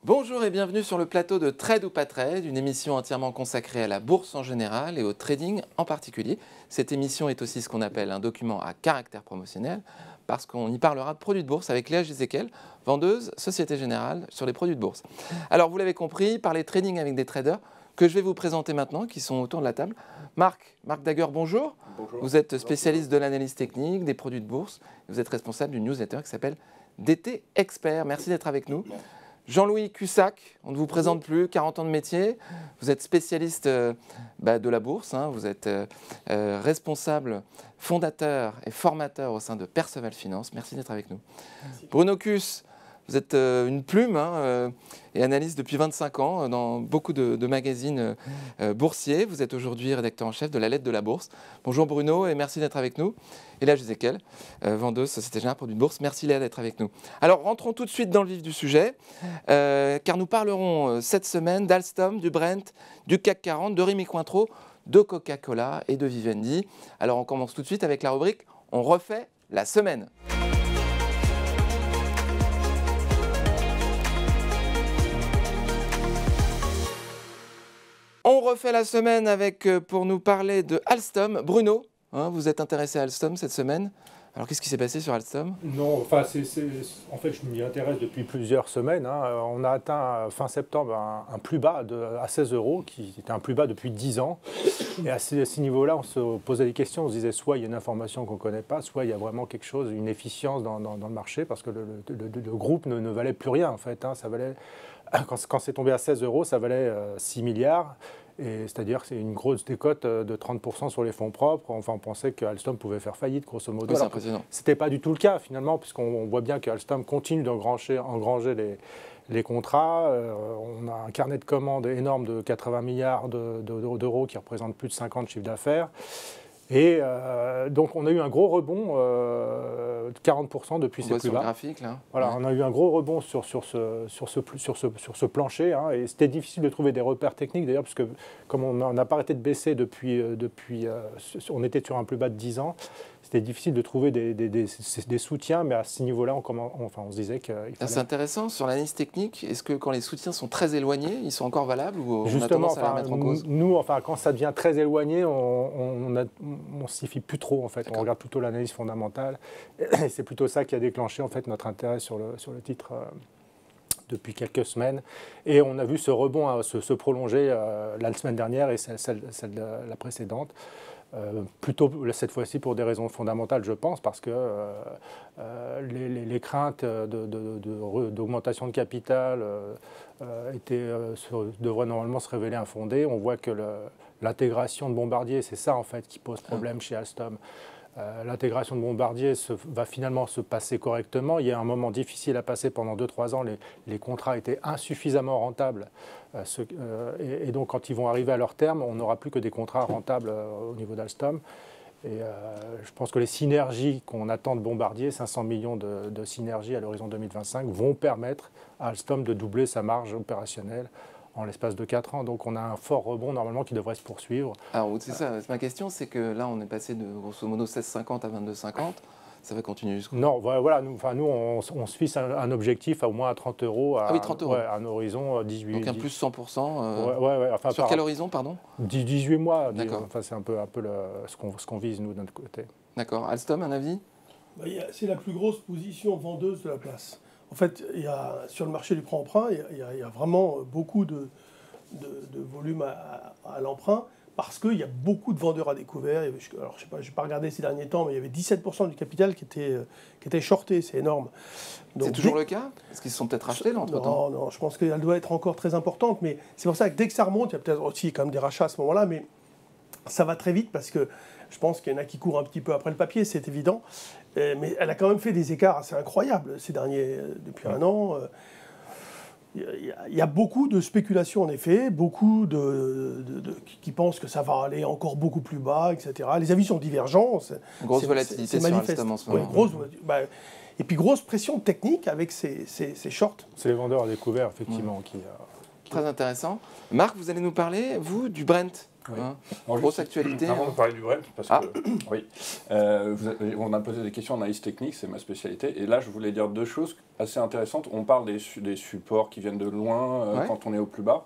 Bonjour et bienvenue sur le plateau de Trade ou pas Trade, une émission entièrement consacrée à la bourse en général et au trading en particulier. Cette émission est aussi ce qu'on appelle un document à caractère promotionnel parce qu'on y parlera de produits de bourse avec Léa Giséquel, vendeuse Société Générale sur les produits de bourse. Alors vous l'avez compris, parler trading avec des traders que je vais vous présenter maintenant, qui sont autour de la table. Marc Daguerre, bonjour. Bonjour. Vous êtes spécialiste de l'analyse technique, des produits de bourse. Vous êtes responsable d'une newsletter qui s'appelle DT Expert. Merci d'être avec nous. Jean-Louis Cussac, on ne vous présente plus, 40 ans de métier. Vous êtes spécialiste de la bourse. Vous êtes responsable, fondateur et formateur au sein de Perceval Finance. Merci d'être avec nous. Merci. Bruno Kuss, vous êtes une plume et analyste depuis 25 ans dans beaucoup de magazines boursiers. Vous êtes aujourd'hui rédacteur en chef de La Lettre de la Bourse. Bonjour Bruno et merci d'être avec nous. Et Léa Giséquel, vendeuse Société Générale Produits de Bourse. Merci Léa d'être avec nous. Alors rentrons tout de suite dans le vif du sujet, car nous parlerons cette semaine d'Alstom, du Brent, du CAC 40, de Rémy Cointreau, de Coca-Cola et de Vivendi. Alors on commence tout de suite avec la rubrique « On refait la semaine ». On refait la semaine avec, pour nous parler de Alstom, Bruno. Vous êtes intéressé à Alstom cette semaine. Alors qu'est-ce qui s'est passé sur Alstom? Non, enfin, en fait, je m'y intéresse depuis plusieurs semaines. On a atteint fin septembre un plus bas à 16 €, qui était un plus bas depuis 10 ans. Et à ce niveau-là, on se posait des questions. On se disait soit il y a une information qu'on ne connaît pas, soit il y a vraiment quelque chose, une efficience dans le marché, parce que le groupe ne valait plus rien en fait. Ça valait, quand c'est tombé à 16 €, ça valait 6 milliards. C'est-à-dire que c'est une grosse décote de 30% sur les fonds propres. Enfin, on pensait que Alstom pouvait faire faillite, grosso modo. Oui, c'est impressionnant. Ce n'était pas du tout le cas, finalement, puisqu'on voit bien que Alstom continue d'engranger les contrats. On a un carnet de commandes énorme de 80 milliards d'euros qui représente plus de 50 chiffres d'affaires. Et donc, on a eu un gros rebond de 40% depuis ces plus bas. Graphique, là. Voilà, ouais. On a eu un gros rebond sur ce plancher. Et c'était difficile de trouver des repères techniques, d'ailleurs, parce que comme on n'a pas arrêté de baisser depuis on était sur un plus bas de 10 ans, c'était difficile de trouver des soutiens, mais à ce niveau-là, on se disait qu'il fallait... C'est intéressant, sur l'analyse technique, est-ce que quand les soutiens sont très éloignés, ils sont encore valables ou Justement, on a tendance à les remettre en cause? Nous, quand ça devient très éloigné, on ne s'y fie plus trop, en fait. On regarde plutôt l'analyse fondamentale. Et c'est plutôt ça qui a déclenché, en fait, notre intérêt sur le titre depuis quelques semaines. Et on a vu ce rebond se prolonger la semaine dernière et celle de la précédente. Plutôt cette fois-ci pour des raisons fondamentales, je pense, parce que les craintes d'augmentation de capital devraient normalement se révéler infondées. On voit que l'intégration de Bombardier, c'est ça en fait qui pose problème chez Alstom. L'intégration de Bombardier va finalement se passer correctement. Il y a un moment difficile à passer pendant 2-3 ans. Les contrats étaient insuffisamment rentables. Et donc, quand ils vont arriver à leur terme, on n'aura plus que des contrats rentables au niveau d'Alstom. Et je pense que les synergies qu'on attend de Bombardier, 500 millions de synergies à l'horizon 2025, vont permettre à Alstom de doubler sa marge opérationnelle en l'espace de 4 ans. Donc on a un fort rebond normalement qui devrait se poursuivre. Alors c'est ça, ma question, c'est que là on est passé de grosso modo 16,50 à 22,50. Ça va continuer jusqu'où? Non, voilà, nous on se fixe un objectif à au moins à 30 €. Ah oui, 30 €. Ouais, à un horizon 18. Donc un plus 100%. Enfin, sur quel horizon, pardon? 18 mois. D'accord. Enfin, c'est un peu ce qu'on vise, nous, de notre côté. D'accord. Alstom, un avis? C'est la plus grosse position vendeuse de la place. En fait, sur le marché du prêt-emprunt, il y a vraiment beaucoup de volume à l'emprunt parce qu'il y a beaucoup de vendeurs à découvert. Alors, je n'ai pas regardé ces derniers temps, mais il y avait 17% du capital qui était shorté. C'est énorme. C'est toujours le cas? Est-ce qu'ils se sont peut-être rachetés là entre-temps? Non, je pense qu'elle doit être encore très importante. Mais c'est pour ça que dès que ça remonte, il y a peut-être aussi quand même des rachats à ce moment-là. Mais ça va très vite parce que je pense qu'il y en a qui courent un petit peu après le papier, c'est évident. Mais elle a quand même fait des écarts assez incroyables depuis un an. Il y a beaucoup de spéculation en effet, beaucoup qui pensent que ça va aller encore beaucoup plus bas, etc. Les avis sont divergents. Grosse volatilité sur Alstom en ce moment. Et puis grosse pression technique avec ces shorts. C'est les vendeurs à découvert, effectivement. Très intéressant. Marc, vous allez nous parler, vous, du Brent. Oui. Grosse actualité. Avant de parler du Brent, parce que oui, on a posé des questions en analyse technique, c'est ma spécialité. Et là, je voulais dire deux choses assez intéressantes. On parle des supports qui viennent de loin Ouais. quand on est au plus bas.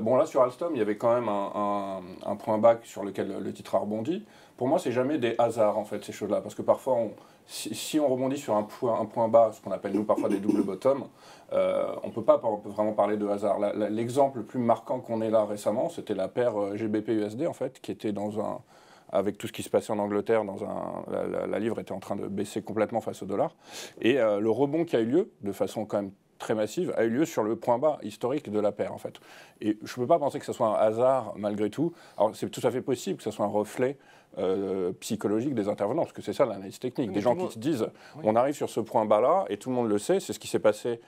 Bon, là, sur Alstom, il y avait quand même un point bas sur lequel le titre a rebondi. Pour moi, c'est jamais des hasards, en fait, ces choses-là. Parce que parfois, si on rebondit sur un point bas, ce qu'on appelle, nous, parfois des double bottom, on peut pas vraiment parler de hasard. L'exemple le plus marquant qu'on ait là récemment, c'était la paire GBP-USD, en fait, qui était avec tout ce qui se passait en Angleterre, la livre était en train de baisser complètement face au dollar. Et le rebond qui a eu lieu, de façon quand même très massive, a eu lieu sur le point bas historique de la paire, en fait. Et je ne peux pas penser que ce soit un hasard, malgré tout. Alors, c'est tout à fait possible que ce soit un reflet psychologique des intervenants, parce que c'est ça l'analyse technique. Des gens qui se disent, on arrive sur ce point bas-là, et tout le monde le sait, c'est ce qui s'est passé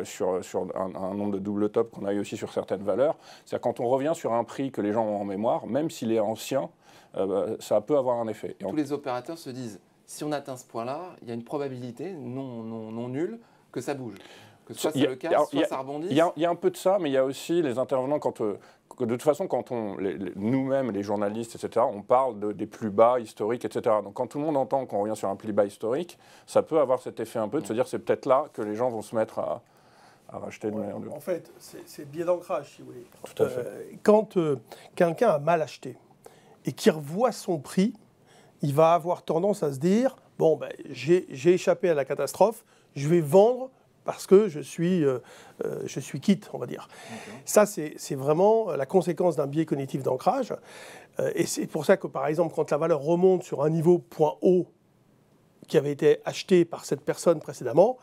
sur un nombre de double top qu'on a eu aussi sur certaines valeurs. C'est-à-dire quand on revient sur un prix que les gens ont en mémoire, même s'il est ancien, ça peut avoir un effet. Tous les opérateurs se disent, si on atteint ce point-là, il y a une probabilité non nulle que ça bouge. Que soit c'est le cas, soit ça rebondisse. Il y a un peu de ça, mais il y a aussi les intervenants, de toute façon, quand nous-mêmes, les journalistes, etc., on parle des plus bas historiques, etc. Donc quand tout le monde entend qu'on revient sur un plus bas historique, ça peut avoir cet effet un peu de se dire c'est peut-être là que les gens vont se mettre à racheter de manière. En fait, c'est le biais d'ancrage, si vous voulez. Tout à fait. Quand quelqu'un a mal acheté et qu'il revoit son prix, il va avoir tendance à se dire, bon, ben, j'ai échappé à la catastrophe, je vais vendre parce que je suis quitte, on va dire. Okay. Ça, c'est vraiment la conséquence d'un biais cognitif d'ancrage. Et c'est pour ça que, par exemple, quand la valeur remonte sur un niveau point haut qui avait été acheté par cette personne précédemment,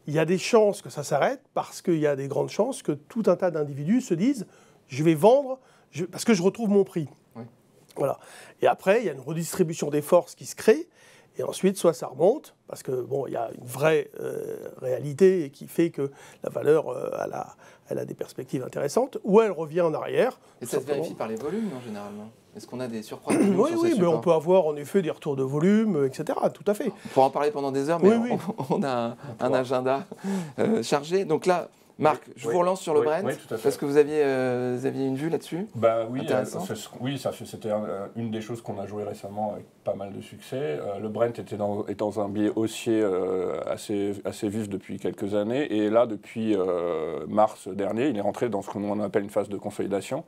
il y a des chances que ça s'arrête parce qu'il y a des grandes chances que tout un tas d'individus se disent « je vais vendre parce que je retrouve mon prix ». Oui. Voilà. Et après, il y a une redistribution des forces qui se crée. Et ensuite, soit ça remonte, parce que bon, il y a une vraie réalité qui fait que la valeur, elle a des perspectives intéressantes, ou elle revient en arrière. Et ça se vérifie par les volumes, non, généralement? Est-ce qu'on a des surprises? Oui, mais on peut avoir en effet des retours de volume, etc. Tout à fait. On pourra en parler pendant des heures, mais on a un agenda chargé. Donc là, Marc, je vous relance sur le Brent, parce que vous aviez une vue là-dessus. Bah oui, c'était une des choses qu'on a joué récemment avec pas mal de succès. Le Brent est dans un biais haussier assez vif depuis quelques années, et là, depuis mars dernier, il est rentré dans ce qu'on appelle une phase de consolidation.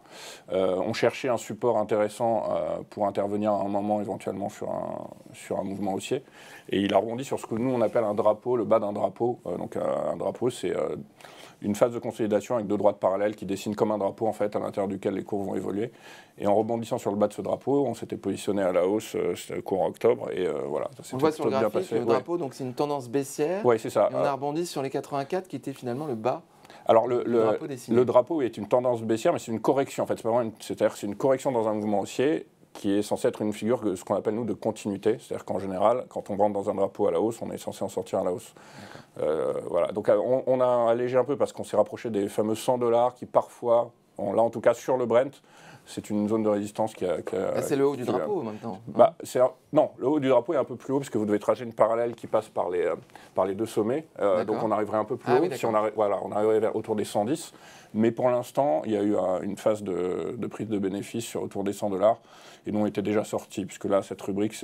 On cherchait un support intéressant pour intervenir à un moment éventuellement sur un mouvement haussier, et il a rebondi sur ce que nous on appelle un drapeau, le bas d'un drapeau. Donc un drapeau, c'est une phase de consolidation avec deux droites parallèles qui dessinent comme un drapeau en fait, à l'intérieur duquel les cours vont évoluer. Et en rebondissant sur le bas de ce drapeau, on s'était positionné à la hausse courant octobre, et voilà, ça s'est on voit sur le graphique le drapeau, donc c'est une tendance baissière. Oui, c'est ça. Et on a rebondi sur les 84 qui était finalement le bas. Alors le drapeau est une tendance baissière, mais c'est une correction en fait. C'est-à-dire que c'est une correction dans un mouvement haussier qui est censé être une figure de ce qu'on appelle nous de continuité. C'est-à-dire qu'en général, quand on rentre dans un drapeau à la hausse, on est censé en sortir à la hausse. Voilà. Donc on a allégé un peu parce qu'on s'est rapproché des fameux $100 qui parfois, là en tout cas sur le Brent, c'est une zone de résistance qui a... c'est le haut du drapeau maintenant. Non, le haut du drapeau est un peu plus haut parce que vous devez tracer une parallèle qui passe par les deux sommets. Donc on arriverait un peu plus haut. Oui, si on arriverait autour des 110. Mais pour l'instant, il y a eu une phase de prise de bénéfice autour des $100. Et nous, on était déjà sortis, puisque là, cette rubrique,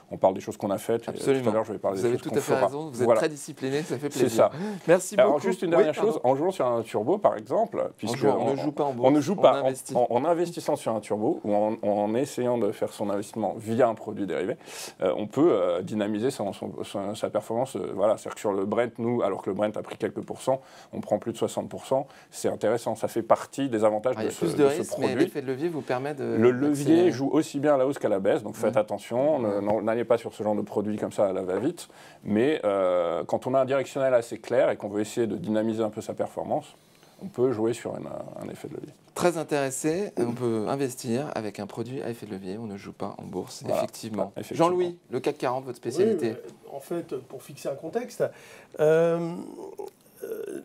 on parle des choses qu'on a faites. Absolument. Et tout à l'heure, je vais parler des choses qu'on fera. Vous avez tout à fait raison. Vous êtes très discipliné, ça fait plaisir. C'est ça. Merci beaucoup. Alors, juste une dernière chose, en jouant sur un turbo, par exemple, on ne joue pas en bourse, on ne joue pas en investissant sur un turbo ou en essayant de faire son investissement via un produit dérivé, on peut dynamiser sa performance. Voilà, c'est-à-dire que sur le Brent, nous, alors que le Brent a pris quelques pourcents, on prend plus de 60%. C'est intéressant, ça fait partie des avantages de ce produit. Il y a plus de risques, mais l'effet de levier vous permet de... Le levier joue aussi bien à la hausse qu'à la baisse, donc faites attention, n'allez pas sur ce genre de produit comme ça à la va-vite, mais quand on a un directionnel assez clair et qu'on veut essayer de dynamiser un peu sa performance, on peut jouer sur un effet de levier. Très intéressé, on peut investir avec un produit à effet de levier, on ne joue pas en bourse, voilà, effectivement. Jean-Louis, le CAC 40, votre spécialité? En fait, pour fixer un contexte,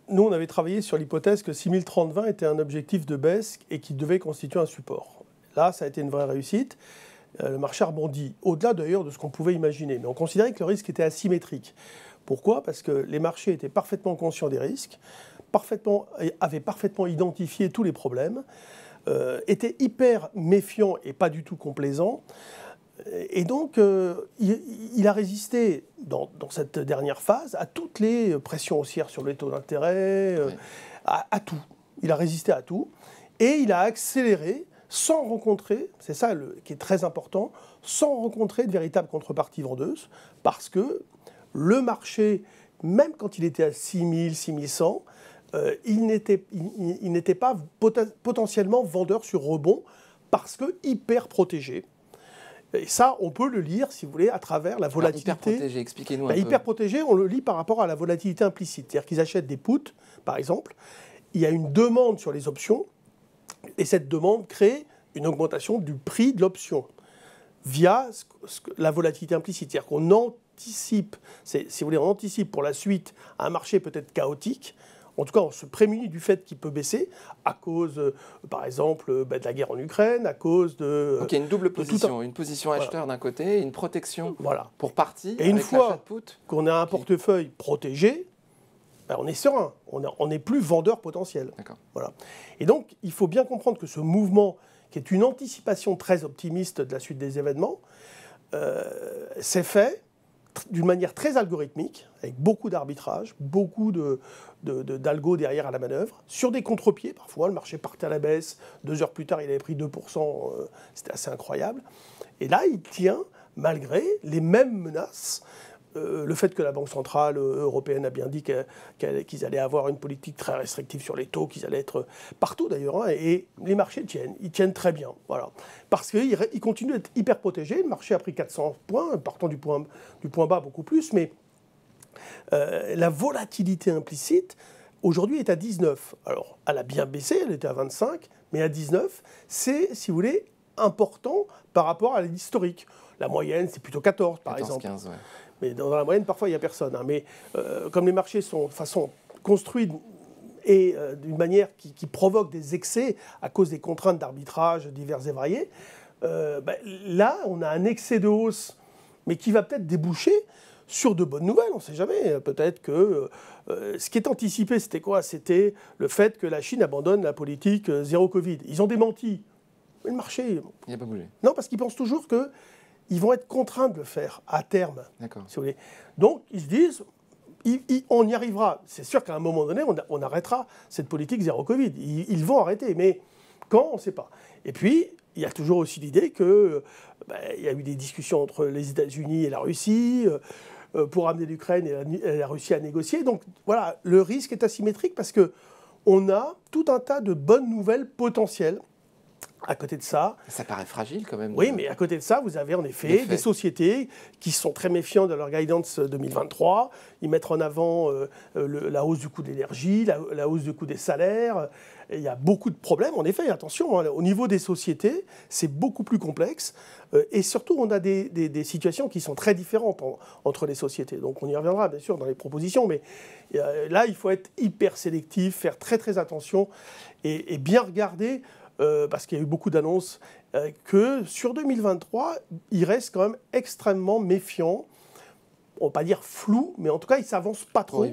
nous, on avait travaillé sur l'hypothèse que 6030-20 était un objectif de baisse et qui devait constituer un support. Là, ça a été une vraie réussite. Le marché a rebondi, au-delà d'ailleurs de ce qu'on pouvait imaginer. Mais on considérait que le risque était asymétrique. Pourquoi? Parce que les marchés étaient parfaitement conscients des risques, avaient parfaitement identifié tous les problèmes, étaient hyper méfiants et pas du tout complaisants. Et donc, il a résisté dans cette dernière phase à toutes les pressions haussières sur les taux d'intérêt, à tout. Il a résisté à tout. Et il a accéléré sans rencontrer, c'est ça qui est très important, sans rencontrer de véritable contrepartie vendeuse, parce que le marché, même quand il était à 6000, 6100, il n'était pas potentiellement vendeur sur rebond, parce que hyper protégé. Et ça, on peut le lire, si vous voulez, à travers la volatilité. Alors, hyper protégé, expliquez-nous un peu. Hyper protégé, on le lit par rapport à la volatilité implicite. C'est-à-dire qu'ils achètent des puts, par exemple. Il y a une demande sur les options, et cette demande crée une augmentation du prix de l'option via la volatilité implicite. C'est-à-dire qu'on anticipe, si vous voulez, on anticipe pour la suite un marché peut-être chaotique. En tout cas, on se prémunit du fait qu'il peut baisser à cause, par exemple, de la guerre en Ukraine, à cause de... Donc il y a une double position, une position acheteur d'un côté et une protection pour partie. Et une fois qu'on a un portefeuille protégé, ben on est serein, on n'est plus vendeur potentiel. Voilà. Et donc, il faut bien comprendre que ce mouvement, qui est une anticipation très optimiste de la suite des événements, s'est fait d'une manière très algorithmique, avec beaucoup d'arbitrage, beaucoup d'algo derrière à la manœuvre, sur des contre-pieds parfois. Le marché partait à la baisse, 2 heures plus tard, il avait pris 2%, c'était assez incroyable. Et là, il tient, malgré les mêmes menaces, le fait que la Banque centrale européenne a bien dit qu'ils allaient avoir une politique très restrictive sur les taux, qu'ils allaient être partout d'ailleurs, hein, et les marchés ils tiennent très bien. Voilà. Parce qu'ils continuent d'être hyper protégés. Le marché a pris 400 points, partant du point bas beaucoup plus, mais la volatilité implicite, aujourd'hui, est à 19. Alors, elle a bien baissé, elle était à 25, mais à 19, c'est, si vous voulez, important par rapport à l'historique. La moyenne, c'est plutôt 14, par exemple. 15, ouais. Mais dans la moyenne, parfois, il n'y a personne. Hein. Mais comme les marchés sont de façon construits et d'une manière qui provoque des excès à cause des contraintes d'arbitrage diverses et variées, là, on a un excès de hausse, mais qui va peut-être déboucher sur de bonnes nouvelles, on ne sait jamais. Peut-être que ce qui est anticipé, c'était quoi? C'était le fait que la Chine abandonne la politique zéro Covid. Ils ont démenti. Mais le marché... Il n'a pas bougé. Non, parce qu'ils pensent toujours que ils vont être contraints de le faire à terme. D'accord. Si vous voulez. Donc, ils se disent, on y arrivera. C'est sûr qu'à un moment donné, on arrêtera cette politique zéro Covid. Ils vont arrêter, mais quand, on ne sait pas. Et puis, il y a toujours aussi l'idée qu'il y a eu des discussions entre les États-Unis et la Russie pour amener l'Ukraine et la Russie à négocier. Donc, voilà, le risque est asymétrique parce qu'on a tout un tas de bonnes nouvelles potentielles. À côté de ça... Ça paraît fragile quand même. Oui, mais à côté de ça, vous avez en effet des sociétés qui sont très méfiantes de leur guidance 2023. Ils mettent en avant la hausse du coût de l'énergie, la hausse du coût des salaires. Et il y a beaucoup de problèmes. En effet, attention, hein, au niveau des sociétés, c'est beaucoup plus complexe. Et surtout, on a des situations qui sont très différentes entre les sociétés. Donc on y reviendra, bien sûr, dans les propositions. Mais là, il faut être hyper sélectif, faire très, très attention et bien regarder... parce qu'il y a eu beaucoup d'annonces, que sur 2023, ils restent quand même extrêmement méfiants. On ne va pas dire flou, mais en tout cas, ils ne s'avancent pas trop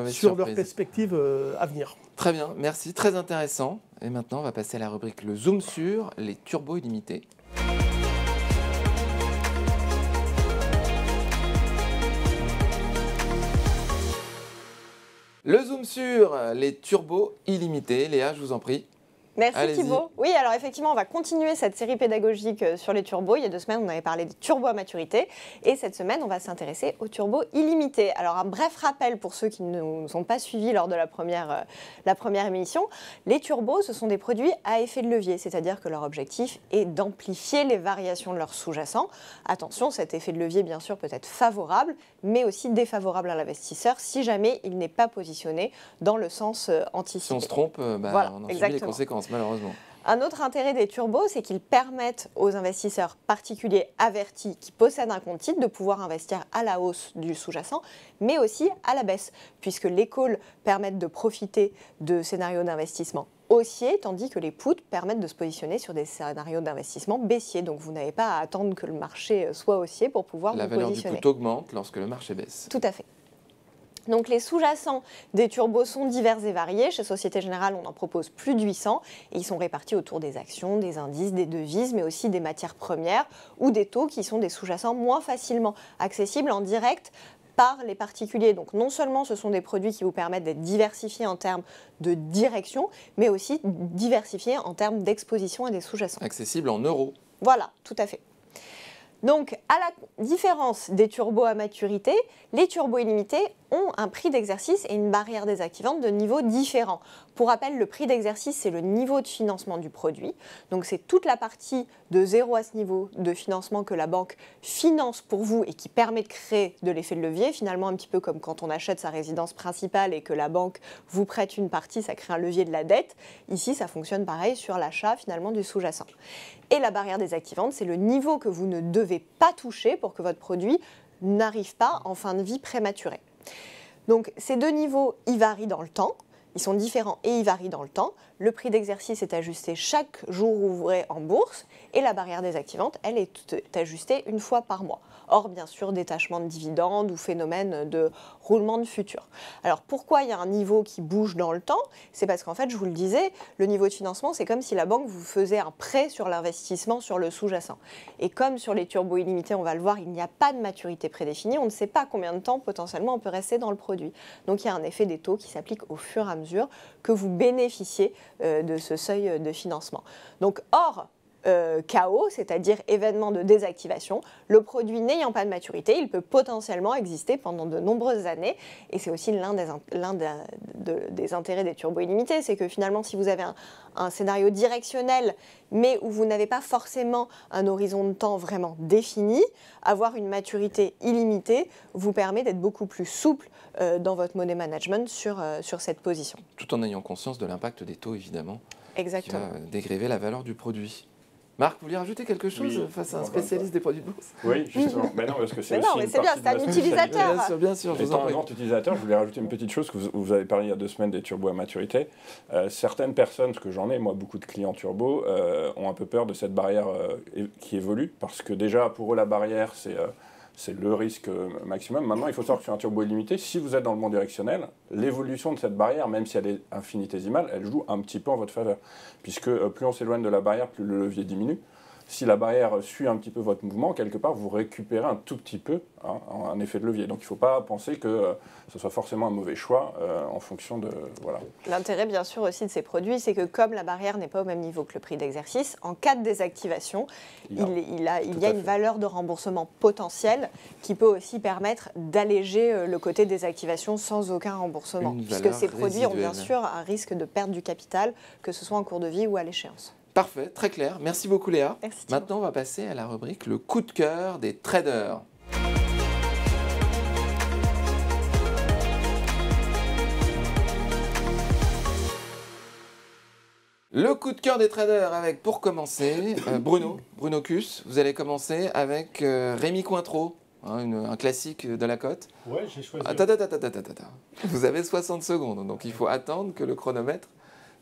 sur leurs perspectives à venir. Très bien, merci, très intéressant. Et maintenant, on va passer à la rubrique Le Zoom sur les turbos illimités. Le Zoom sur les turbos illimités. Léa, je vous en prie. Merci Thibaut. Oui, alors effectivement, on va continuer cette série pédagogique sur les turbos. Il y a 2 semaines, on avait parlé des turbos à maturité. Et cette semaine, on va s'intéresser aux turbos illimités. Alors, un bref rappel pour ceux qui ne nous ont pas suivis lors de la première émission. Les turbos, ce sont des produits à effet de levier, c'est-à-dire que leur objectif est d'amplifier les variations de leur sous-jacent. Attention, cet effet de levier, bien sûr, peut être favorable, mais aussi défavorable à l'investisseur si jamais il n'est pas positionné dans le sens anticipé. Si on se trompe, voilà, on en subit les conséquences. Malheureusement. Un autre intérêt des turbos, c'est qu'ils permettent aux investisseurs particuliers avertis qui possèdent un compte titre de pouvoir investir à la hausse du sous-jacent, mais aussi à la baisse, puisque les calls permettent de profiter de scénarios d'investissement haussiers, tandis que les puts permettent de se positionner sur des scénarios d'investissement baissiers. Donc vous n'avez pas à attendre que le marché soit haussier pour pouvoir vous positionner. La valeur du put augmente lorsque le marché baisse. Tout à fait. Donc les sous-jacents des turbos sont divers et variés. Chez Société Générale, on en propose plus de 800 et ils sont répartis autour des actions, des indices, des devises, mais aussi des matières premières ou des taux qui sont des sous-jacents moins facilement accessibles en direct par les particuliers. Donc non seulement ce sont des produits qui vous permettent d'être diversifiés en termes de direction, mais aussi diversifiés en termes d'exposition à des sous-jacents. Accessible en euros. Voilà, tout à fait. Donc, à la différence des turbos à maturité, les turbos illimités ont un prix d'exercice et une barrière désactivante de niveau différents. Pour rappel, le prix d'exercice, c'est le niveau de financement du produit. Donc, c'est toute la partie de zéro à ce niveau de financement que la banque finance pour vous et qui permet de créer de l'effet de levier. Finalement, un petit peu comme quand on achète sa résidence principale et que la banque vous prête une partie, ça crée un levier de la dette. Ici, ça fonctionne pareil sur l'achat finalement du sous-jacent. Et la barrière désactivante, c'est le niveau que vous ne devez pas toucher pour que votre produit n'arrive pas en fin de vie prématurée. Donc ces deux niveaux, ils varient dans le temps, ils sont différents et ils varient dans le temps. Le prix d'exercice est ajusté chaque jour ouvré en bourse et la barrière désactivante, elle est ajustée une fois par mois. Hors bien sûr détachement de dividendes ou phénomène de roulement de futur. Alors pourquoi il y a un niveau qui bouge dans le temps? C'est parce qu'en fait, je vous le disais, le niveau de financement, c'est comme si la banque vous faisait un prêt sur l'investissement sur le sous-jacent. Et comme sur les turbos illimités, on va le voir, il n'y a pas de maturité prédéfinie, on ne sait pas combien de temps potentiellement on peut rester dans le produit. Donc il y a un effet des taux qui s'applique au fur et à mesure que vous bénéficiez de ce seuil de financement. Donc hors KO, c'est-à-dire événement de désactivation, le produit n'ayant pas de maturité, il peut potentiellement exister pendant de nombreuses années. Et c'est aussi l'un des intérêts des turbos illimités, c'est que finalement, si vous avez un scénario directionnel, mais où vous n'avez pas forcément un horizon de temps vraiment défini, avoir une maturité illimitée vous permet d'être beaucoup plus souple dans votre money management sur cette position. Tout en ayant conscience de l'impact des taux, évidemment, Exactement. qui va dégréver la valeur du produit. Marc, vous vouliez rajouter quelque chose face à un spécialiste des produits de bourse? Oui, justement. Mais non, parce que c'est mais aussi non, mais c'est bien, c'est un utilisateur. Bien sûr, je vous en Étant un prie. grand utilisateur, je voulais rajouter une petite chose que vous avez parlé il y a 2 semaines des turbos à maturité. Certaines personnes, parce que j'en ai, moi, beaucoup de clients turbo, ont un peu peur de cette barrière qui évolue, parce que déjà, pour eux, la barrière, c'est le risque maximum. Maintenant, il faut savoir que sur un turbo illimité, si vous êtes dans le bon directionnel, l'évolution de cette barrière, même si elle est infinitésimale, elle joue un petit peu en votre faveur. Puisque plus on s'éloigne de la barrière, plus le levier diminue. Si la barrière suit un petit peu votre mouvement, quelque part, vous récupérez un tout petit peu un effet de levier. Donc il ne faut pas penser que ce soit forcément un mauvais choix en fonction de... Voilà. L'intérêt, bien sûr, aussi de ces produits, c'est que comme la barrière n'est pas au même niveau que le prix d'exercice, en cas de désactivation, il y a une valeur de remboursement potentielle qui peut aussi permettre d'alléger le côté désactivation sans aucun remboursement. Puisque ces produits ont bien sûr un risque de perte du capital, que ce soit en cours de vie ou à l'échéance. Parfait, très clair. Merci beaucoup Léa. Merci. Maintenant, on va passer à la rubrique le coup de cœur des traders. Le coup de cœur des traders avec, pour commencer, Bruno Cus. Vous allez commencer avec Rémi Cointreau, un classique de la cote. Ouais, j'ai choisi. Attends. Vous avez 60 secondes, donc il faut attendre que le chronomètre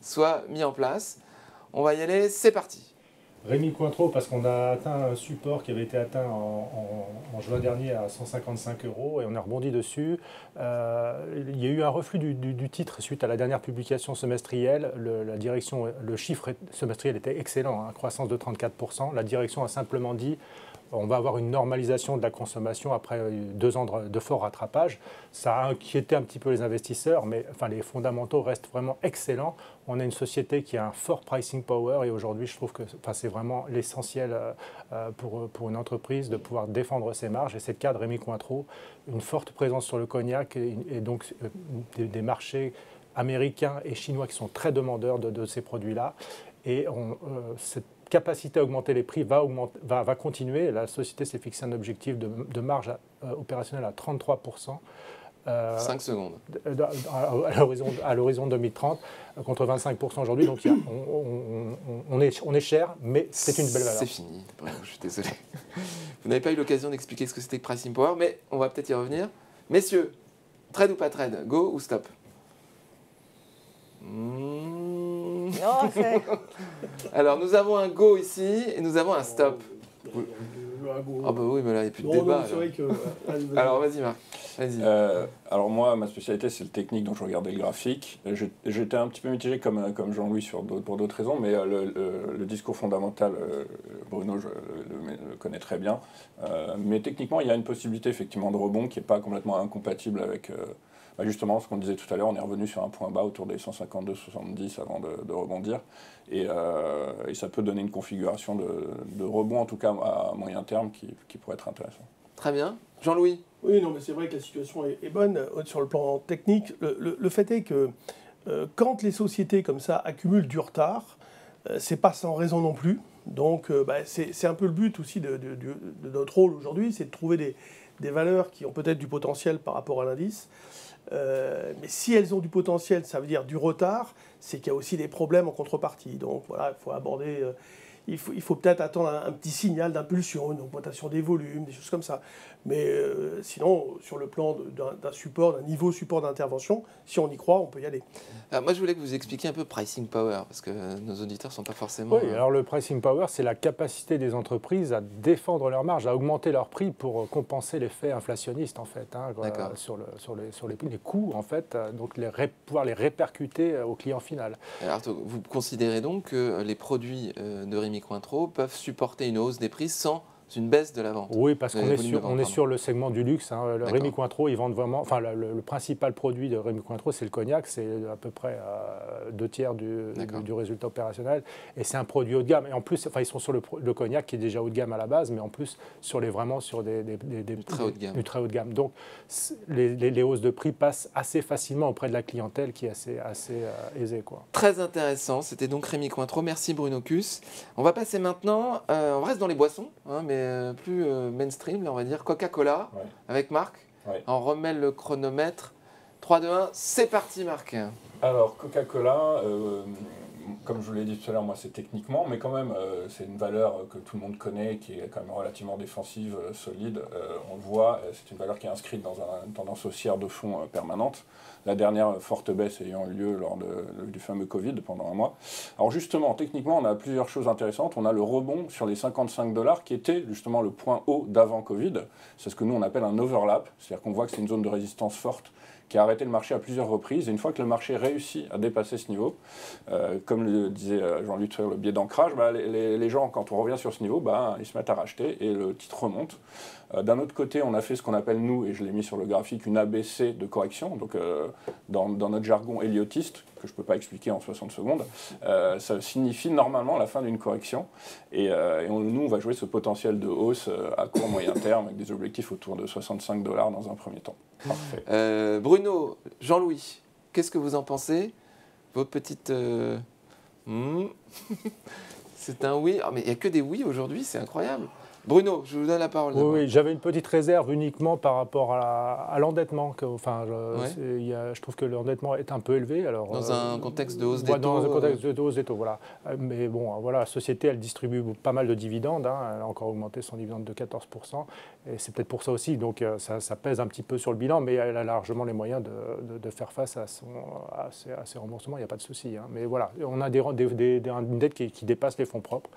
soit mis en place. On va y aller, c'est parti. Rémi Cointreau, parce qu'on a atteint un support qui avait été atteint en juin dernier à 155 € et on a rebondi dessus. Il y a eu un reflux du titre suite à la dernière publication semestrielle. Le chiffre semestriel était excellent, croissance de 34%. La direction a simplement dit on va avoir une normalisation de la consommation après 2 ans de fort rattrapage. Ça a inquiété un petit peu les investisseurs, mais enfin, les fondamentaux restent vraiment excellents. On a une société qui a un fort pricing power et aujourd'hui, je trouve que c'est vraiment l'essentiel pour une entreprise de pouvoir défendre ses marges. Et c'est le cas de Rémi Cointreau, une forte présence sur le cognac et donc des marchés américains et chinois qui sont très demandeurs de ces produits-là. Et cette capacité à augmenter les prix va continuer. La société s'est fixé un objectif de marge opérationnelle à 33%. 5 secondes. À l'horizon 2030, contre 25% aujourd'hui. Donc on est cher, mais c'est une belle valeur. C'est fini. Je suis désolé. Vous n'avez pas eu l'occasion d'expliquer ce que c'était que Pricing Power, mais on va peut-être y revenir. Messieurs, trade ou pas trade? Go ou stop? Non, Alors, nous avons un go ici et nous avons un stop. Ah bah oui, mais là, il n'y a plus de Non, débat. non, c'est vrai que... vas-y. Alors, vas-y, Marc. Vas-y. Alors moi, ma spécialité, c'est le technique, donc je regardais le graphique. J'étais un petit peu mitigé comme Jean-Louis pour d'autres raisons, mais le discours fondamental, Bruno, je le connais très bien. Mais techniquement, il y a une possibilité effectivement de rebond qui n'est pas complètement incompatible avec justement ce qu'on disait tout à l'heure. On est revenu sur un point bas autour des 152-70 avant de rebondir. Et ça peut donner une configuration de rebond, en tout cas à moyen terme, qui pourrait être intéressant. Très bien. Jean-Louis. Oui, non, mais c'est vrai que la situation est bonne sur le plan technique. Le fait est que quand les sociétés comme ça accumulent du retard, c'est pas sans raison non plus. Donc, c'est un peu le but aussi de notre rôle aujourd'hui, c'est de trouver des valeurs qui ont peut-être du potentiel par rapport à l'indice. Mais si elles ont du potentiel, ça veut dire du retard, c'est qu'il y a aussi des problèmes en contrepartie. Donc voilà, il faut aborder... Il faut peut-être attendre un petit signal d'impulsion, une augmentation des volumes, des choses comme ça. Mais sinon, sur le plan d'un support, d'un niveau support d'intervention, si on y croit, on peut y aller. Alors moi, je voulais que vous expliquiez un peu pricing power, parce que nos auditeurs ne sont pas forcément... Oui, alors le pricing power, c'est la capacité des entreprises à défendre leurs marges, à augmenter leurs prix pour compenser l'effet inflationniste, en fait, sur les coûts, en fait, donc pouvoir les répercuter au client final. Alors, vous considérez donc que les produits de Rémy Cointreau peuvent supporter une hausse des prix sans une baisse de la vente? Oui, parce qu'on est sur le segment du luxe. Rémy Cointreau, ils vendent vraiment... Enfin, le principal produit de Rémy Cointreau, c'est le cognac. C'est à peu près 2/3 du résultat opérationnel. Et c'est un produit haut de gamme. Et en plus, ils sont sur le cognac qui est déjà haut de gamme à la base, mais en plus, vraiment sur du très haut de gamme. Du très haut de gamme. Donc, les hausses de prix passent assez facilement auprès de la clientèle qui est assez aisée, quoi. Très intéressant. C'était donc Rémy Cointreau. Merci Bruno Kuss. On va passer maintenant... on reste dans les boissons, mais plus mainstream, là, on va dire Coca-Cola, avec Marc. On remet le chronomètre. 3, 2, 1, c'est parti Marc. Alors Coca-Cola, comme je vous l'ai dit tout à l'heure, moi c'est techniquement, mais quand même c'est une valeur que tout le monde connaît, qui est quand même relativement défensive, solide. On le voit, c'est une valeur qui est inscrite dans une tendance haussière de fond permanente. La dernière forte baisse ayant eu lieu lors du fameux Covid pendant un mois. Alors justement, techniquement, on a plusieurs choses intéressantes. On a le rebond sur les 55 $ qui était justement le point haut d'avant Covid. C'est ce que nous on appelle un overlap, c'est-à-dire qu'on voit que c'est une zone de résistance forte qui a arrêté le marché à plusieurs reprises. Et une fois que le marché réussit à dépasser ce niveau, comme le disait Jean-Louis Truer, le biais d'ancrage, les gens, quand on revient sur ce niveau, ils se mettent à racheter et le titre remonte. D'un autre côté, on a fait ce qu'on appelle, nous, et je l'ai mis sur le graphique, une ABC de correction. Donc, dans notre jargon héliotiste, que je ne peux pas expliquer en 60 secondes, ça signifie normalement la fin d'une correction. Et nous, on va jouer ce potentiel de hausse à court moyen terme avec des objectifs autour de 65 $ dans un premier temps. Parfait. Bruno, Jean-Louis, qu'est-ce que vous en pensez? Vos petites... C'est un oui. Mais il n'y a que des oui aujourd'hui, c'est incroyable. Bruno, je vous donne la parole. Oui, j'avais une petite réserve uniquement par rapport à l'endettement. Je trouve que l'endettement est un peu élevé. Alors, dans un contexte de hausse des taux. Dans un contexte de hausse des taux, voilà. Mais bon, voilà, la société, elle distribue pas mal de dividendes. Elle a encore augmenté son dividende de 14%. Et c'est peut-être pour ça aussi. Donc ça pèse un petit peu sur le bilan, mais elle a largement les moyens de faire face à ses remboursements. Il n'y a pas de souci. Mais voilà, on a une dette qui dépasse les fonds propres.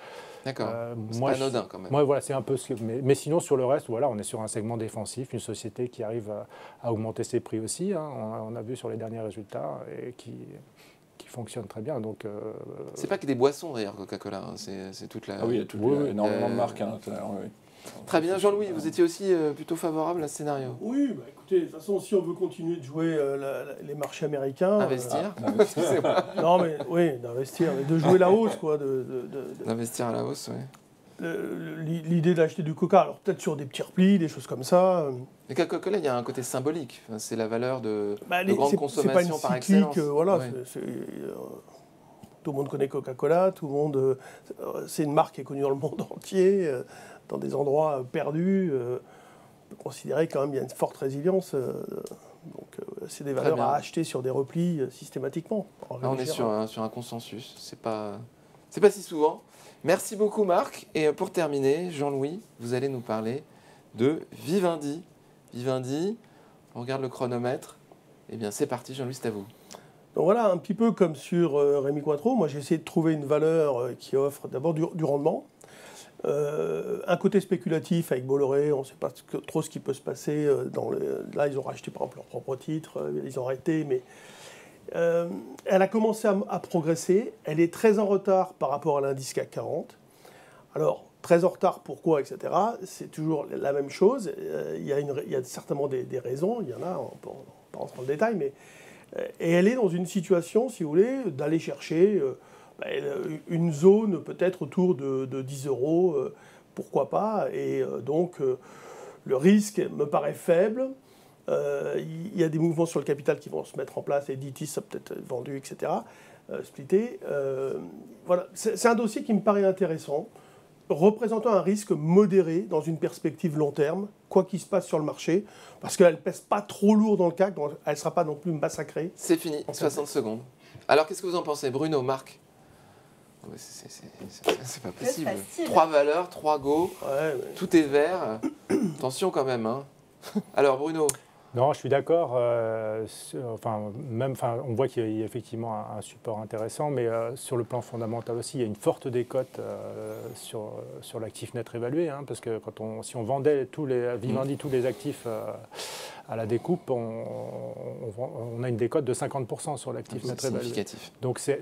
D'accord. C'est pas anodin quand même. Moi, voilà, c'est un peu mais sinon, sur le reste, voilà, on est sur un segment défensif, une société qui arrive à augmenter ses prix aussi. On a vu sur les derniers résultats et qui fonctionne très bien. Donc, c'est pas que des boissons d'ailleurs, Coca-Cola. C'est toute la. Ah oui, il y a énormément de marques à l'intérieur. Oui. Très bien, Jean-Louis, vous étiez aussi plutôt favorable à ce scénario? Oui, écoutez, de toute façon, si on veut continuer de jouer les marchés américains... Investir Non, mais oui, d'investir, mais de jouer la hausse, quoi. D'investir à la hausse, oui. L'idée d'acheter du coca, alors peut-être sur des petits replis, des choses comme ça. Mais Coca-Cola, il y a un côté symbolique. C'est la valeur de grande consommation c'est pas une par cyclique, excellence. Voilà, tout le monde connaît Coca-Cola, tout le monde... c'est une marque qui est connue dans le monde entier, dans des endroits perdus. On peut considérer quand même qu'il y a une forte résilience. Donc c'est des valeurs à acheter sur des replis systématiquement. Là, on est sur un consensus. C'est pas si souvent. Merci beaucoup Marc. Et pour terminer, Jean-Louis, vous allez nous parler de Vivendi. Vivendi, on regarde le chronomètre. Eh bien c'est parti Jean-Louis, c'est à vous. Donc voilà, un petit peu comme sur Rémy Cointreau, moi j'ai essayé de trouver une valeur qui offre d'abord du rendement, Un côté spéculatif avec Bolloré, on ne sait pas trop ce qui peut se passer. Là, ils ont racheté par exemple leur propre titre, ils ont arrêté, mais elle a commencé à progresser. Elle est très en retard par rapport à l'indice CAC 40. Alors, très en retard, pourquoi, etc. C'est toujours la même chose. Il y a certainement des raisons, il y en a, on peut pas rentrer dans le détail, mais et elle est dans une situation, si vous voulez, d'aller chercher une zone peut-être autour de 10 €, pourquoi pas. Et donc, le risque me paraît faible. Il y a des mouvements sur le capital qui vont se mettre en place. Editis a peut-être vendu, etc. Splitté. Voilà. C'est un dossier qui me paraît intéressant, représentant un risque modéré dans une perspective long terme, quoi qu'il se passe sur le marché, parce qu'elle ne pèse pas trop lourd dans le CAC, donc elle ne sera pas non plus massacrée. C'est fini, 60 secondes. Alors, qu'est-ce que vous en pensez, Bruno, Marc? C'est pas possible. 3 valeurs, 3 go, tout est vert. Attention quand même. Hein. Alors, Bruno? Non, je suis d'accord. On voit qu'il y a effectivement un support intéressant, mais sur le plan fondamental aussi, il y a une forte décote sur l'actif net réévalué, hein, parce que si on vendait Vivendi tous les actifs à la découpe, on a une décote de 50% sur l'actif net réévalué. Donc c'est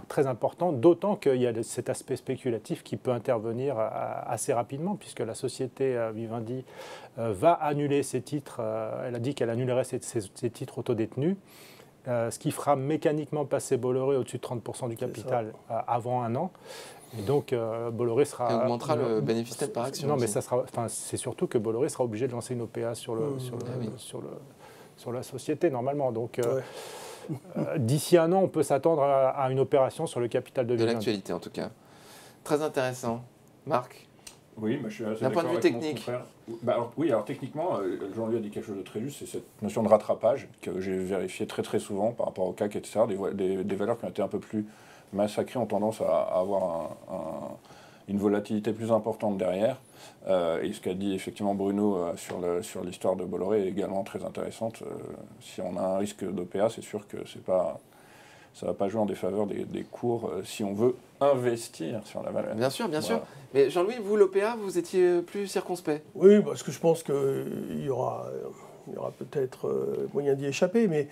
très important, d'autant qu'il y a cet aspect spéculatif qui peut intervenir assez rapidement, puisque la société Vivendi va annuler ses titres. Elle a dit qu'elle annulerait ses titres autodétenus, ce qui fera mécaniquement passer Bolloré au-dessus de 30% du capital avant un an. Et donc Bolloré sera... Et augmentera le bénéfice net par action. Non, mais c'est surtout que Bolloré sera obligé de lancer une OPA sur la société, normalement. Donc d'ici un an, on peut s'attendre à une opération sur le capital de Vivendi. De l'actualité, en tout cas. Très intéressant. Marc? Oui, je suis assez d'un point de vue technique. Alors techniquement, Jean-Louis a dit quelque chose de très juste, c'est cette notion de rattrapage que j'ai vérifié très souvent par rapport au CAC, etc. Des valeurs qui ont été un peu plus massacrées ont tendance à avoir une volatilité plus importante derrière. Et ce qu'a dit effectivement Bruno sur l'histoire de Bolloré est également très intéressante. Si on a un risque d'OPA, c'est sûr que ça ne va pas jouer en défaveur des cours si on veut investir sur la valeur. Bien sûr. Mais Jean-Louis, vous, l'OPA, vous étiez plus circonspect? Oui, parce que je pense qu'il y aura peut-être moyen d'y échapper, mais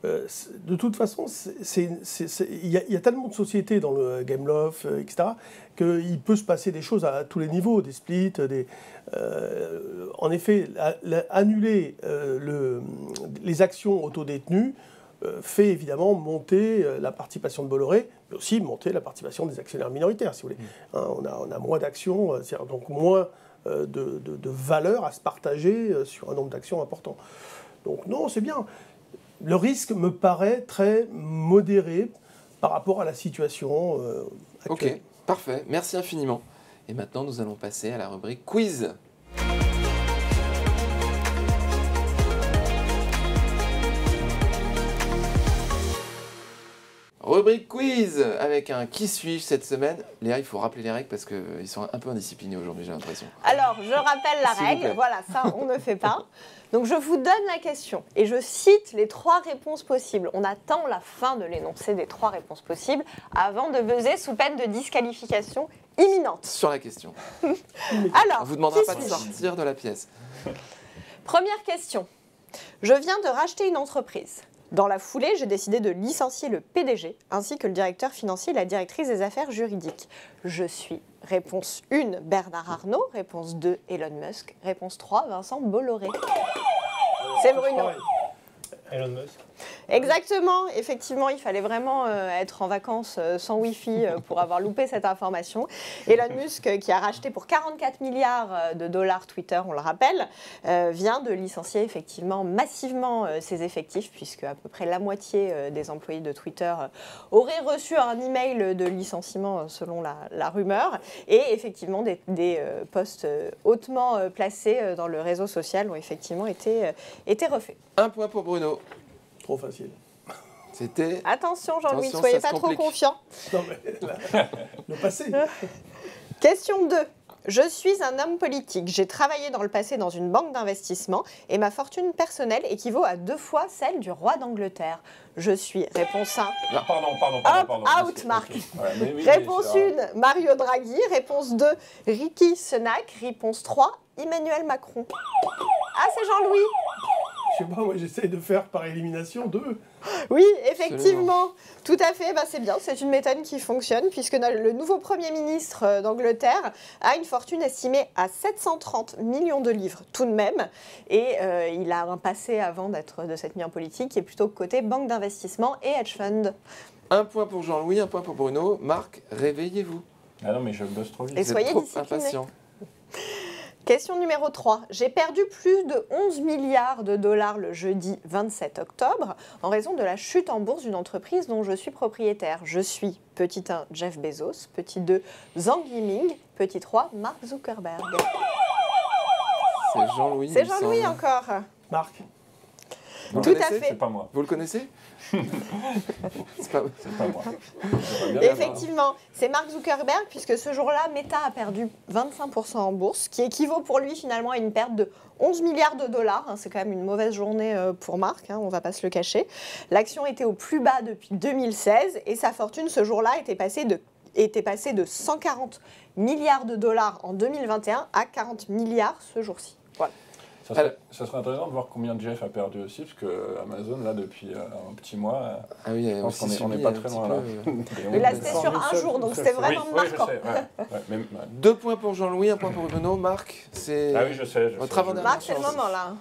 de toute façon, il y a tellement de sociétés dans le Gameloft, etc., qu'il peut se passer des choses à tous les niveaux, des splits, en effet, annuler les actions autodétenues fait évidemment monter la participation de Bolloré, mais aussi monter la participation des actionnaires minoritaires, si vous voulez. Hein, on a moins d'actions, donc moins de valeur à se partager sur un nombre d'actions important. Donc non, c'est bien. Le risque me paraît très modéré par rapport à la situation actuelle. Ok, parfait. Merci infiniment. Et maintenant, nous allons passer à la rubrique quiz. Rubrique quiz avec un qui suis-je cette semaine. Léa, il faut rappeler les règles parce qu'ils sont un peu indisciplinés aujourd'hui, j'ai l'impression. Alors, je rappelle la règle. Voilà, ça, on ne fait pas. Donc, je vous donne la question et je cite les 3 réponses possibles. On attend la fin de l'énoncé des 3 réponses possibles avant de buzzer sous peine de disqualification imminente. Sur la question. Alors, on vous demandera pas de sortir de la pièce. Première question. Je viens de racheter une entreprise. Dans la foulée, j'ai décidé de licencier le PDG, ainsi que le directeur financier et la directrice des affaires juridiques. Je suis réponse 1, Bernard Arnault. Réponse 2, Elon Musk. Réponse 3, Vincent Bolloré. C'est Bruno. Elon Musk. Exactement, effectivement, il fallait vraiment être en vacances sans Wi-Fi pour avoir loupé cette information. Elon Musk, qui a racheté pour 44 milliards de dollars Twitter, on le rappelle, vient de licencier effectivement massivement ses effectifs, puisque à peu près la moitié des employés de Twitter auraient reçu un email de licenciement selon la rumeur. Et effectivement, des postes hautement placés dans le réseau social ont effectivement été refaits. 1 point pour Bruno. Trop facile. C'était... Attention Jean-Louis, soyez pas trop confiant. Non mais le passé. Question 2. Je suis un homme politique. J'ai travaillé dans le passé dans une banque d'investissement et ma fortune personnelle équivaut à 2 fois celle du roi d'Angleterre. Je suis, réponse 1. Pardon. Out, Marc. Ok. Ouais, mais oui, Réponse c'est 1, Mario Draghi. Réponse 2, Rishi Sunak. Réponse 3, Emmanuel Macron. Ah, c'est Jean-Louis. Je sais pas, moi j'essaie de faire par élimination 2. Oui, effectivement, tout à fait, c'est bien, c'est une méthode qui fonctionne puisque le nouveau Premier ministre d'Angleterre a une fortune estimée à 730 millions de livres tout de même et il a un passé avant de s'être mis en politique qui est plutôt côté banque d'investissement et hedge fund. 1 point pour Jean-Louis, 1 point pour Bruno. Marc, réveillez-vous. Ah non, mais je bosse trop vite. Et Vous soyez êtes trop disciplinés. impatient. Question numéro 3. J'ai perdu plus de 11 milliards de dollars le jeudi 27 octobre en raison de la chute en bourse d'une entreprise dont je suis propriétaire. Je suis petit 1 Jeff Bezos, petit 2 Zhang Yiming, petit 3 Mark Zuckerberg. C'est Jean-Louis. C'est il me Jean-Louis semble. encore. Marc, Vous le Tout à connaissez fait. C'est pas moi. Vous le connaissez C'est pas... C'est pas moi. J'aimerais bien l'avoir. Effectivement, c'est Mark Zuckerberg puisque ce jour-là, Meta a perdu 25% en bourse, ce qui équivaut pour lui finalement à une perte de 11 milliards de dollars. C'est quand même une mauvaise journée pour Mark, on ne va pas se le cacher. L'action était au plus bas depuis 2016 et sa fortune ce jour-là était passée de 140 milliards de dollars en 2021 à 40 milliards ce jour-ci. Voilà. Ça serait intéressant de voir combien Jeff a perdu aussi, parce que Amazon, là, depuis un petit mois, Ah oui, je pense aussi qu'on n'est subi pas un très petit loin peu, là. Mais là, Ouais, c'était c'est sur un jour, donc c'était vraiment oui, marquant. je sais. Ouais, mais, 2 points pour Jean-Louis, 1 point pour Bruno. Marc, c'est... ah oui, je sais. Votre avant-dernière Marc, c'est le moment là.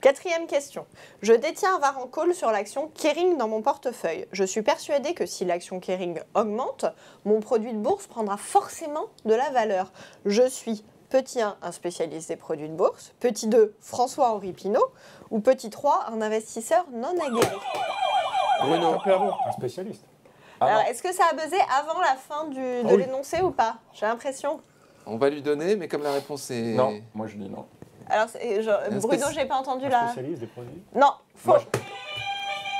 4e question. Je détiens un var en call sur l'action Kering dans mon portefeuille. Je suis persuadée que si l'action Kering augmente, mon produit de bourse prendra forcément de la valeur. Je suis petit 1, un spécialiste des produits de bourse, petit 2, François-Henri Pinault, ou petit 3, un investisseur non aguerri. Bruno. Un spécialiste. Alors, est-ce que ça a buzzé avant la fin de oui. l'énoncé ou pas? J'ai l'impression. On va lui donner, mais comme la réponse est... Non, moi je dis non. Alors, Bruno, j'ai pas entendu là. Spécialiste des produits. Non, faux. Moi,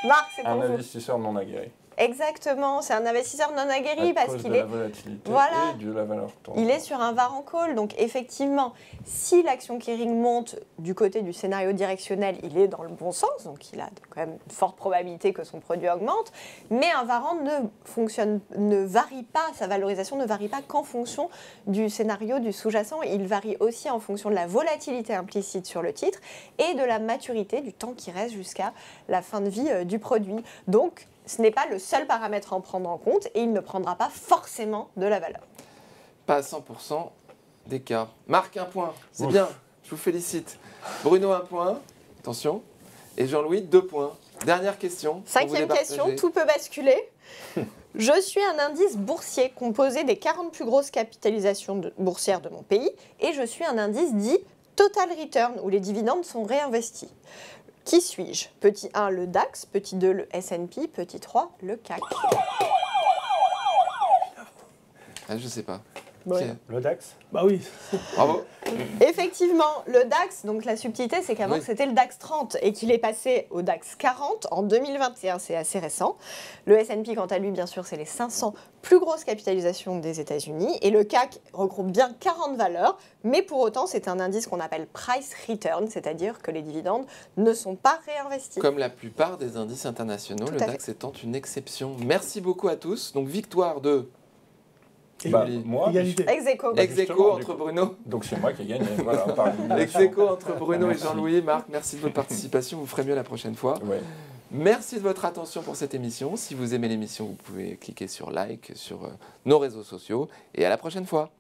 Marc, c'est pour un vous. investisseur non aguerri. Exactement, c'est un investisseur non aguerri À parce cause qu'il de est... la volatilité Voilà. et de la valeur tournante. Il est sur un var en call, donc effectivement, si l'action Kering monte du côté du scénario directionnel, il est dans le bon sens, donc il a quand même une forte probabilité que son produit augmente, mais un varant ne varie pas, sa valorisation ne varie pas qu'en fonction du scénario du sous-jacent, il varie aussi en fonction de la volatilité implicite sur le titre et de la maturité du temps qui reste jusqu'à la fin de vie du produit. Donc, ce n'est pas le seul paramètre à en prendre en compte et il ne prendra pas forcément de la valeur. Pas à 100% d'écart. Marc, 1 point. C'est Ouf. bien. Je vous félicite. Bruno, 1 point. Attention. Et Jean-Louis, 2 points. Dernière question. pour vous 5e question, départager. tout peut basculer. Je suis un indice boursier composé des 40 plus grosses capitalisations boursières de mon pays et je suis un indice dit Total Return où les dividendes sont réinvestis. Qui suis-je? Petit 1, le DAX, petit 2, le S&P, petit 3, le CAC. Ah, je sais pas. Ouais. Qui est- Le DAX. Bah oui. Bravo. Effectivement, le DAX, donc la subtilité, c'est qu'avant Oui. c'était le DAX 30 et qu'il est passé au DAX 40 en 2021, c'est assez récent. Le S&P, quant à lui, bien sûr, c'est les 500 plus grosses capitalisations des États-Unis et le CAC regroupe bien 40 valeurs, mais pour autant, c'est un indice qu'on appelle price return, c'est-à-dire que les dividendes ne sont pas réinvestis. Comme la plupart des indices internationaux, Tout le à DAX étant une exception. Merci beaucoup à tous. Donc, victoire de Bah, Julie. moi, Égalité. Ex aequo. Bah, ex aequo justement, entre du coup. Bruno. donc c'est moi qui ai gagné. Voilà, par Ex élimination. aequo entre Bruno et Merci. Jean-Louis. Marc, merci de votre participation. Vous ferez mieux la prochaine fois. Ouais. Merci de votre attention pour cette émission. Si vous aimez l'émission, vous pouvez cliquer sur like sur nos réseaux sociaux. Et à la prochaine fois.